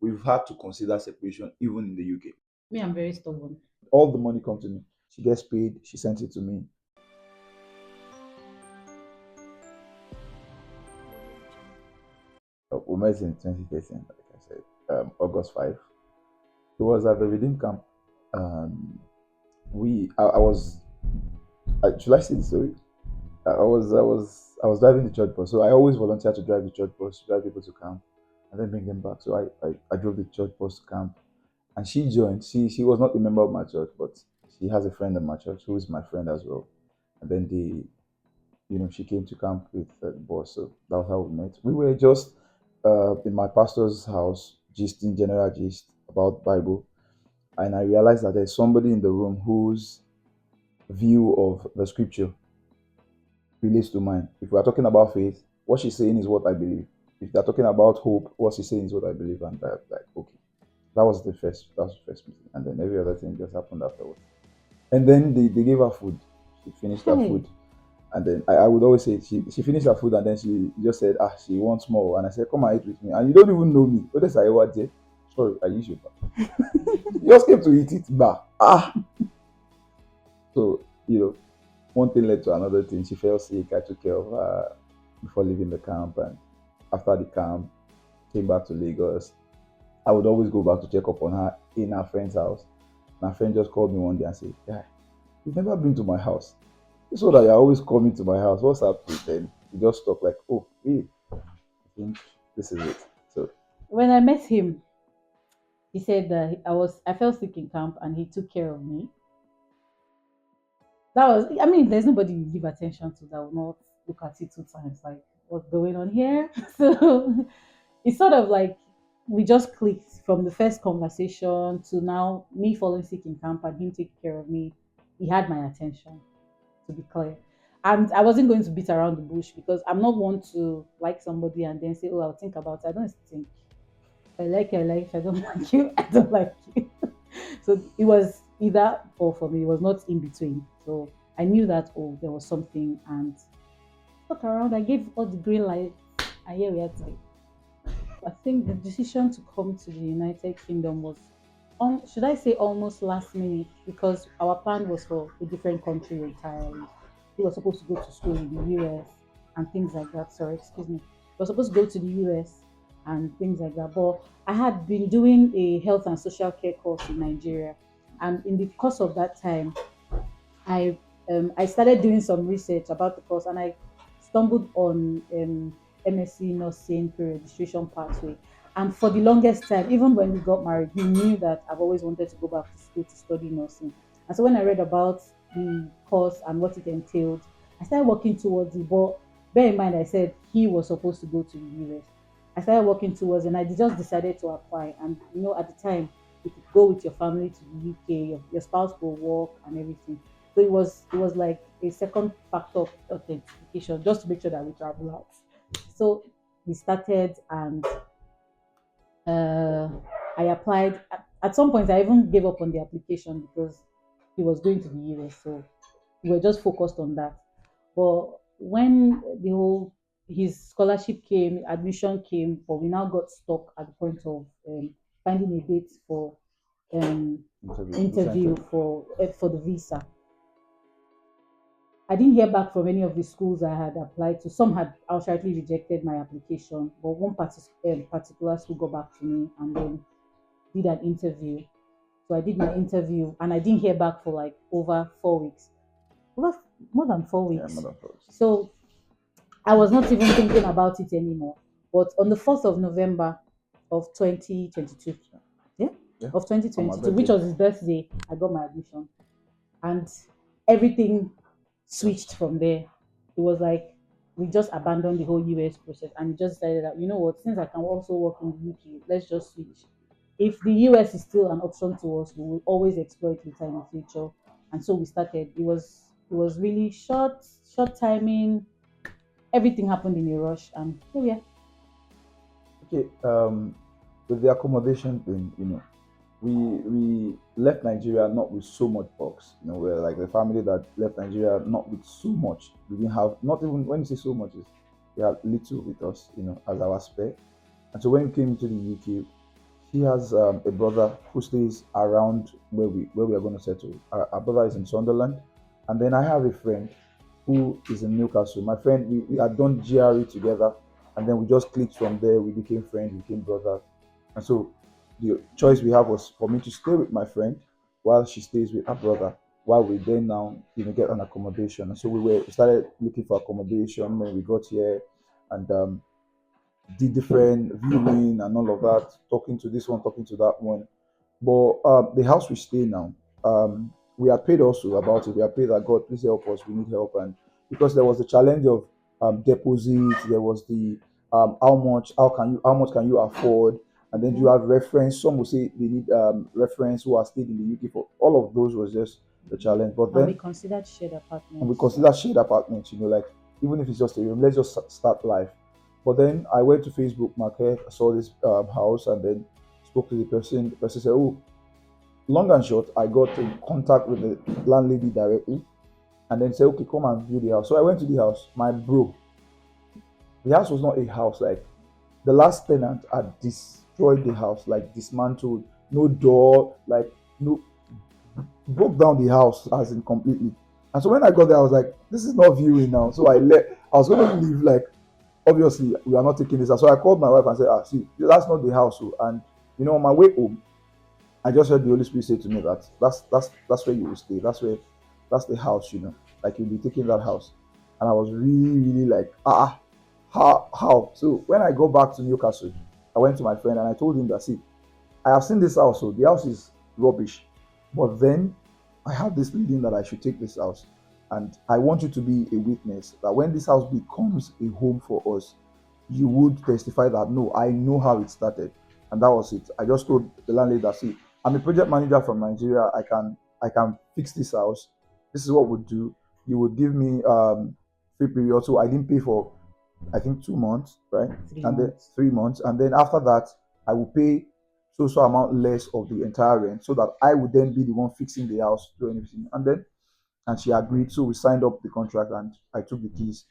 we've had to consider separation even in the UK. Me, I'm very stubborn. All the money comes to me. She gets paid. She sends it to me. We met in 2013, like I said, August 5. It was at the Redeem camp. Um, I was, should I say the story? I was driving the church bus. So I always volunteer to drive the church bus, to drive people to camp, and then bring them back. So I drove the church bus to camp, and she joined. She was not a member of my church, but she has a friend in my church who is my friend as well. And then she came to camp with the boss. So that was how we met. We were just in my pastor's house, just in general gist about Bible, and I realized that there's somebody in the room whose view of the scripture relates to mine. If we are talking about faith, what she's saying is what I believe. If they're talking about hope, what she's saying is what I believe, and like okay, that was the first meeting, and then every other thing just happened afterwards. And then they gave her food. She finished her Hey, food, and then I would always say she finished her food, and then she just said she wants more, and I said come and eat with me, and you don't even know me. What is I what there? Sorry, I use you. You just came to eat it, bah. So one thing led to another thing. She fell sick. I took care of her before leaving the camp, and after the camp, came back to Lagos. I would always go back to check up on her in her friend's house. My friend just called me one day and said, "Yeah, you've never been to my house. So that you're always coming to my house. What's up?" Then he just stopped like, "Oh, really? I think this is it." So when I met him, he said that I fell sick in camp and he took care of me. That was, I mean, there's nobody you give attention to that will not look at you two times, like, what's going on here? So it's sort of like we just clicked from the first conversation to now me falling sick in camp and him taking care of me. He had my attention, to be clear. And I wasn't going to beat around the bush because I'm not one to like somebody and then say, oh, I'll think about it. I don't think. If I like you, I like. If I don't like you, I don't like you. So it was either or for me. It was not in between. So I knew that there was something and look around. I gave all the green lights, and here we are today. I think the decision to come to the United Kingdom was, should I say, almost last minute because our plan was for a different country entirely. We were supposed to go to school in the US and things like that. Sorry, excuse me. We were supposed to go to the US and things like that. But I had been doing a health and social care course in Nigeria, and in the course of that time, I I started doing some research about the course and I stumbled on MSc nursing pre-registration pathway. And for the longest time, even when we got married, he knew that I've always wanted to go back to school to study nursing. And so when I read about the course and what it entailed, I started working towards it. But bear in mind, I said he was supposed to go to the US. I started working towards it and I just decided to apply. And at the time, you could go with your family to the UK, your spouse will work and everything. So it was like a second factor of authentication just to make sure that we travel out. So we started and uh, I applied. At some point, I even gave up on the application because he was going to the US. So we were just focused on that. But when the whole his scholarship came, admission came, but we now got stuck at the point of finding a date for interview for the visa. I didn't hear back from any of the schools I had applied to. Some had outrightly rejected my application, but one particular school got back to me and then did an interview. So I did my interview and I didn't hear back for like over 4 weeks, over more than four yeah, weeks. Madam Fox. So I was not even thinking about it anymore. But on the 4th of November of 2022, yeah, Yeah, of on my 2022, which birthday. was his birthday, I got my admission. And everything switched Just from there. It was like we just abandoned the whole US process and just decided that since I can also work in the UK, let's just switch. If the US is still an option to us, we will always explore it later in the future. And so we started. It was really short timing. Everything happened in a rush, and here we are. okay. With the accommodation thing, we left Nigeria not with so much box. We're like the family that left Nigeria not with so much. We didn't have not even when you say so much is we had little with us, as our spare. And so when we came to the UK, She has a brother who stays around where we are going to settle. Our brother is in Sunderland, and then I have a friend who is in Newcastle. My friend, we had done GRE together, and then we just clicked from there. We became friends, we became brothers, and so the choice we have was for me to stay with my friend while she stays with her brother. While we then now get an accommodation, and so we started looking for accommodation when we got here, and did different viewing and all of that, talking to this one, talking to that one. But the house we stay now, we had prayed also about it. We had prayed that God, please help us. We need help, and because there was the challenge of deposit, there was the how much can you afford, and then you have reference. Some will say they need reference who are stayed in the UK for. All of those was just the challenge. But And we then considered shared and we apartments. consider shared apartments, like even if it's just a room, let's just start life. But then I went to Facebook Market, I saw this house, and then spoke to the person. The person said, "Oh, long and short, I got in contact with the landlady directly, and then said, okay, come and view the house." So I went to the house. My bro, the house was not a house. Like the last tenant had destroyed the house, like dismantled, no door, like no broke down the house as in completely. And so when I got there, I was like, this is not viewing now. So I left. I was going to leave. Like obviously we are not taking this. So I called my wife and said, see, that's not the house. Oh. And on my way home, I just heard the Holy Spirit say to me that that's where you will stay. That's the house. Like you'll be taking that house. And I was really, really like, how? So when I go back to Newcastle, I went to my friend and I told him that, see, I have seen this house, so the house is rubbish. But then I have this leading that I should take this house. And I want you to be a witness that when this house becomes a home for us, you would testify that no, I know how it started. And that was it. I just told the landlady that, see, I'm a project manager from Nigeria. I can fix this house. This is what we'll do. You would give me free period. So I didn't pay for I think 2 months, right? Three And then months. 3 months, and then after that, I will pay so amount less of the entire rent, so that I would then be the one fixing the house, doing everything. And she agreed, so we signed up the contract, and I took the keys.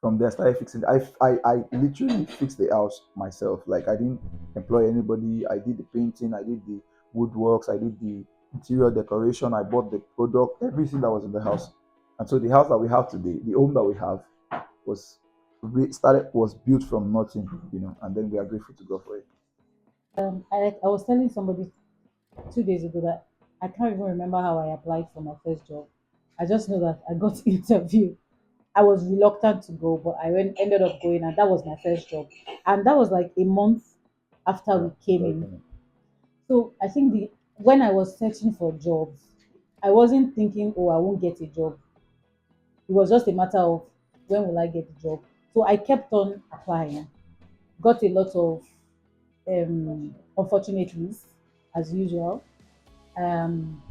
From there, I started fixing. I literally fixed the house myself. Like I didn't employ anybody. I did the painting. I did the woodworks. I did the interior decoration. I bought the product, everything that was in the house. And so the house that we have today, the home that we have, was was built from nothing, and then we are grateful to God for it. I was telling somebody 2 days ago that I can't even remember how I applied for my first job. I just know that I got the interview. I was reluctant to go, but ended up going, and that was my first job. And that was like a month after Yeah, we came very in. funny. So I think the when I was searching for jobs, I wasn't thinking, oh, I won't get a job. It was just a matter of when will I get the job. So I kept on applying, got a lot of unfortunately, as usual. Um,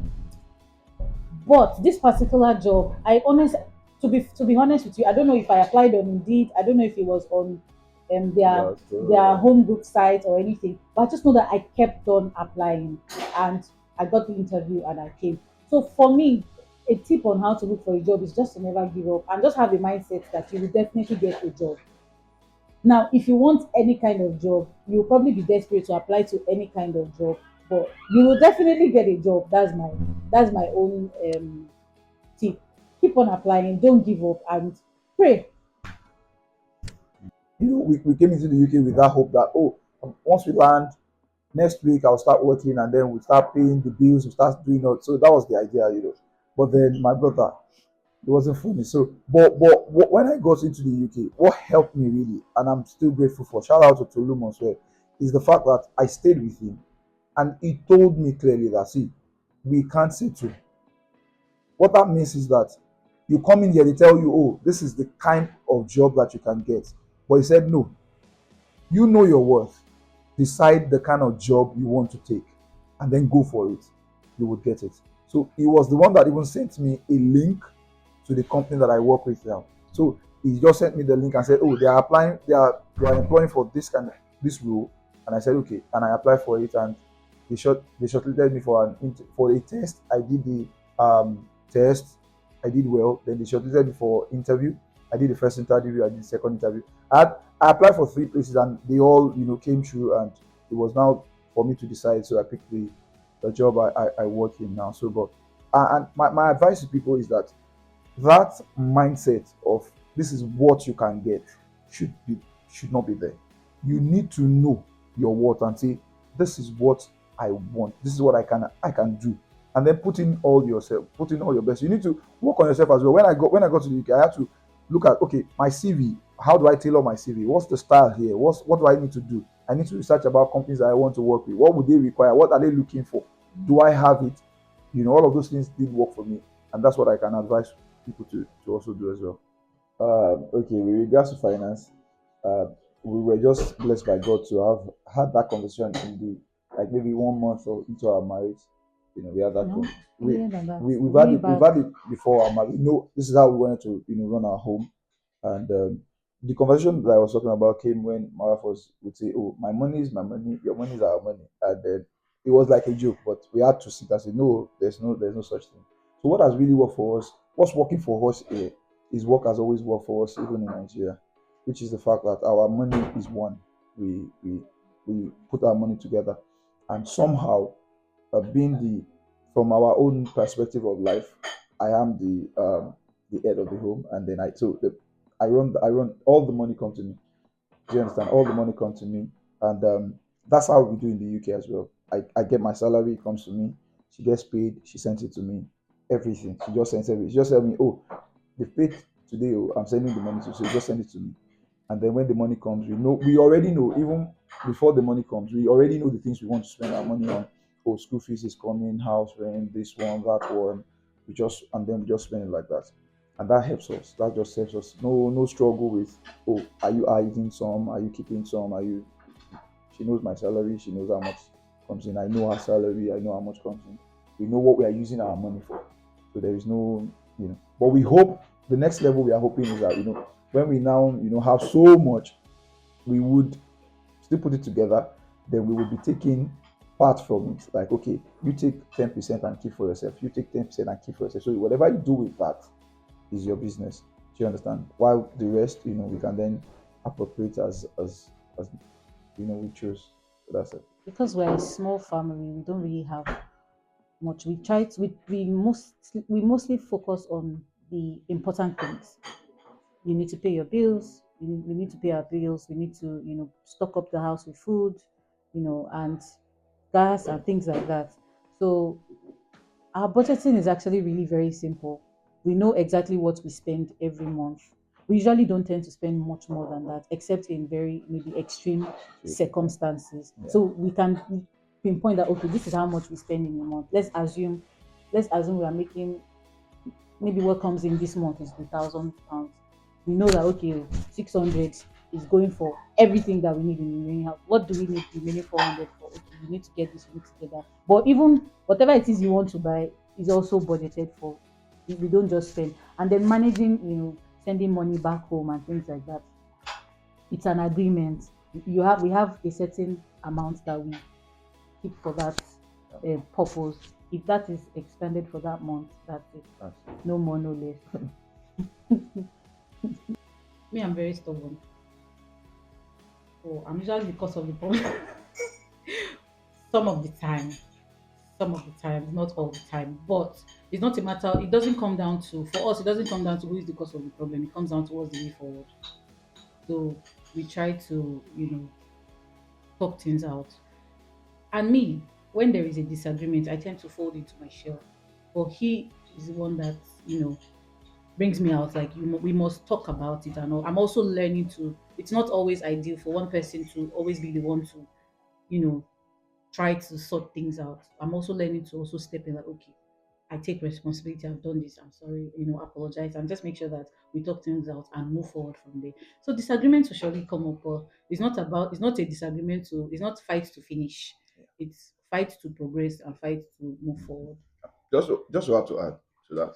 but this particular job, to be honest with you, I don't know if I applied on Indeed. I don't know if it was on their Yeah, their so home group site or anything. But I just know that I kept on applying, and I got the interview and I came. So for me, a tip on how to look for a job is just to never give up and just have a mindset that you will definitely get a job. Now, if you want any kind of job, you'll probably be desperate to apply to any kind of job, but you will definitely get a job. That's my own tip. Keep on applying, don't give up, and pray. we came into the UK with that hope that, once we land next week, I'll start working, and then we'll start paying the bills, we'll start doing it. So that was the idea. But then my brother, it wasn't funny. So, but when I got into the UK, what helped me really, and I'm still grateful for, shout out to Tulum as well, is the fact that I stayed with him, and he told me clearly that, see, we can't settle. What that means is that you come in here, they tell you, oh, this is the kind of job that you can get. But he said, no, you know your worth. Decide the kind of job you want to take and then go for it. You would get it. So he was the one that even sent me a link to the company that I work with now. So he just sent me the link and said, oh, they are employing for this role. And I said, okay. And I applied for it, and they shortlisted me for a test. I did the test. I did well. Then they shortlisted me for interview. I did the first interview. I did the second interview. I applied for three places, and they all came through, and it was now for me to decide. So I picked the job I work in now. So, but and my advice to people is that that mindset of this is what you can get should be should not be there. You need to know your worth and say, this is what I want, this is what I can do. And then put in all yourself, put in all your best. You need to work on yourself as well. When I got to the UK, I had to look at, okay, my CV, how do I tailor my CV? What's the style here? What do I need to do? I need to research about companies that I want to work with. What would they require? What are they looking for? Do I have it? All of those things did work for me, and that's what I can advise people to also do as well. Okay, with regards to finance, uh, we were just blessed by God to have had that conversation in the like maybe 1 month or into our marriage. We had that. No, We earlier than that. we've had Way it. We've back. had it before our marriage. This is how we wanted to run our home. And the conversation that I was talking about came when my wife would say, "Oh, my money is my money. Your money is our money." And then it was like a joke, but we had to sit and say, "No, there's no such thing." So what has really worked for us? What's working for us here is what has always worked for us, even in Nigeria, which is the fact that our money is one. We put our money together, and somehow, being from our own perspective of life, I am the head of the home, and then I run all the money come to me. Do you understand? All the money comes to me, and that's how we do in the UK as well. I get my salary, it comes to me. She gets paid, she sends it to me. Everything. She just sends everything. She just tell me, oh, they paid today. Oh, I'm sending the money to you. So you just send it to me. And then when the money comes, we already know, even before the money comes, we already know the things we want to spend our money on. Oh, school fees is coming, house rent, this one, that one. And then we just spend it like that. And that helps us. That just helps us. No struggle with, oh, are you hiding some? Are you keeping some? Are you She knows my salary, she knows how much comes in. I know her salary, I know how much comes in. We know what we are using our money for. So there is no. But we hope the next level we are hoping is that, when we now, have so much, we would still put it together, then we would be taking part from it. Like, okay, you take 10% and keep for yourself. You take 10% and keep for yourself. So whatever you do with that is your business. Do you understand? While the rest, we can then appropriate as we choose. So that's it. Because we're a small family, we don't really have much. We try to we mostly focus on the important things. You need to pay your bills. We need to pay our bills. We need to, stock up the house with food, and gas and things like that. So our budgeting is actually really very simple. We know exactly what we spend every month. We usually don't tend to spend much more than that, except in very maybe extreme circumstances. Yeah. So we can pinpoint that, okay, this is how much we spend in a month. Let's assume we are making, maybe what comes in this month is £1,000. We know that, okay, 600 is going for everything that we need in the remaining house. What do we need the remaining 400 for? Okay, you need to get this, you need to get that. But even whatever it is you want to buy is also budgeted for. We don't just spend. And then managing, sending money back home and things like that. It's an agreement. We have a certain amount that we keep for that purpose. If that is expended for that month, that's it. That's it. No more, no less. Me, I'm very stubborn. So I'm usually the cause of the problem. some of the time. Some of the time, not all the time. But it's not a matter, it doesn't come down to, for us, it doesn't come down to who is the cause of the problem. It comes down to what's the way forward. So we try to, talk things out. And me, when there is a disagreement, I tend to fold into my shell. But he is the one that, brings me out, like, we must talk about it and all. I'm also learning to, it's not always ideal for one person to always be the one to, you know try to sort things out. I'm also learning to also step in, like, okay, I take responsibility, I've done this, I'm sorry, apologize, and just make sure that we talk things out and move forward from there. So disagreements will surely come up, but it's not a disagreement to, it's not fight to finish. It's fight to progress and fight to move forward. Just to add to that,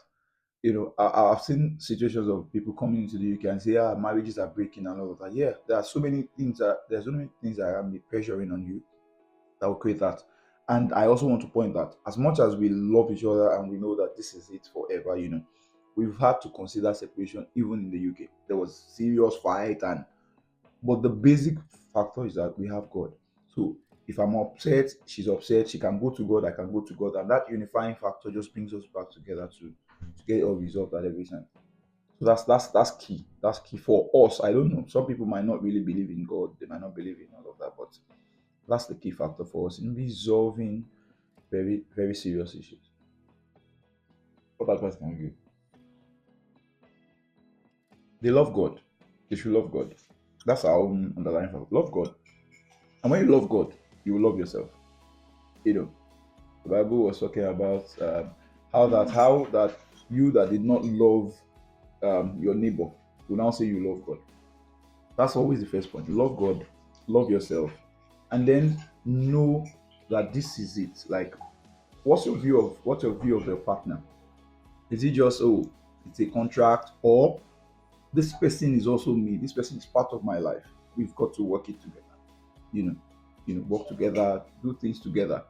I've seen situations of people coming into the UK and say, "Ah, marriages are breaking and all of that." Yeah, there's so many things that are pressuring on you that will create that. And I also want to point that as much as we love each other and we know that this is it forever, we've had to consider separation even in the UK. There was serious fight, but the basic factor is that we have God. So If I'm upset, she's upset. She can go to God, I can go to God, and that unifying factor just brings us back together to get it all resolved at every time. So that's key. That's key for us. I don't know. Some people might not really believe in God. They might not believe in all of that, but that's the key factor for us in resolving very very serious issues. What advice can you give? They love God. They should love God. That's our own underlying factor. Love God, and when you love God, you will love yourself. You know, the Bible was talking about how that you that did not love your neighbor will now say you love God. That's always the first point. Love God, love yourself, and then know that this is it. Like, what's your view of your partner? Is it just, oh, it's a contract, or this person is also me? This person is part of my life. We've got to work it together. You know, work together, do things together.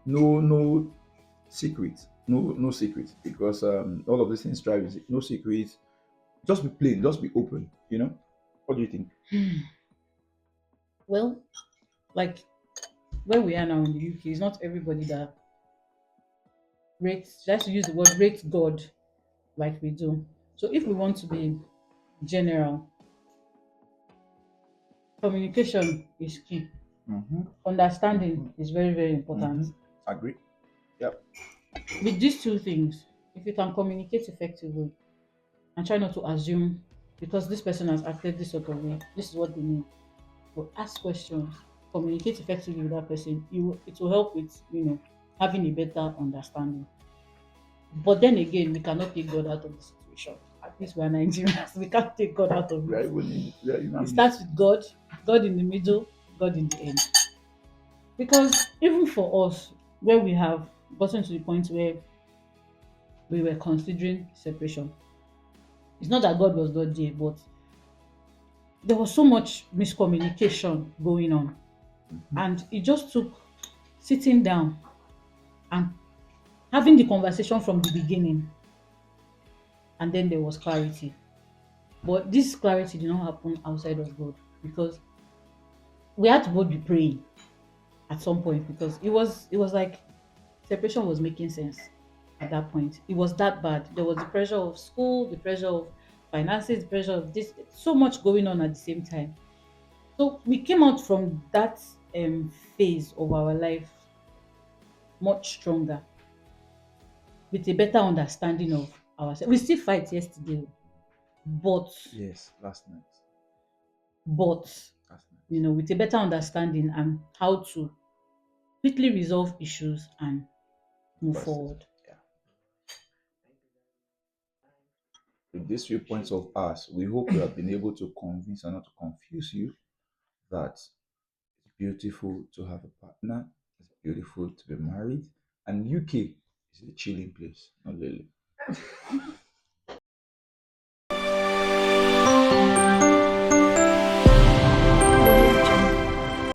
No secret, no secret, because all of these things drive is no secret. Just be plain, just be open. What do you think? Well, like where we are now in the UK, it's not everybody that rates, just to use the word rate God like we do. So if we want to be general, communication is key. Mm-hmm. Understanding Mm-hmm. is very, very Mm-hmm. important. Agree. Yep. With these two things, if you can communicate effectively and try not to assume because this person has acted this sort of way, this is what they mean. But ask questions, communicate effectively with that person. It will help with having a better understanding. But then again, we cannot take God out of the situation. At least we are Nigerians. We can't take God out of We are it. even we are It human starts beings. with God, God in the middle, God in the end. Because even for us, where we have gotten to the point where we were considering separation, it's not that God was not there, but there was so much miscommunication going on. Mm-hmm. And it just took sitting down and having the conversation from the beginning, and then there was clarity. But this clarity did not happen outside of God because we had to both be praying at some point because it was like separation was making sense at that point. It was that bad. There was the pressure of school, the pressure of finances, the pressure of this, so much going on at the same time. So we came out from that phase of our life much stronger with a better understanding of ourselves. We still fight yesterday, but Yes, last night. but Last night. with a better understanding and how to quickly resolve issues and move Question. forward. Yeah. With these few points of ours, we hope we have been able to convince and not to confuse you that it's beautiful to have a partner, it's beautiful to be married, and UK is a chilling place, not really.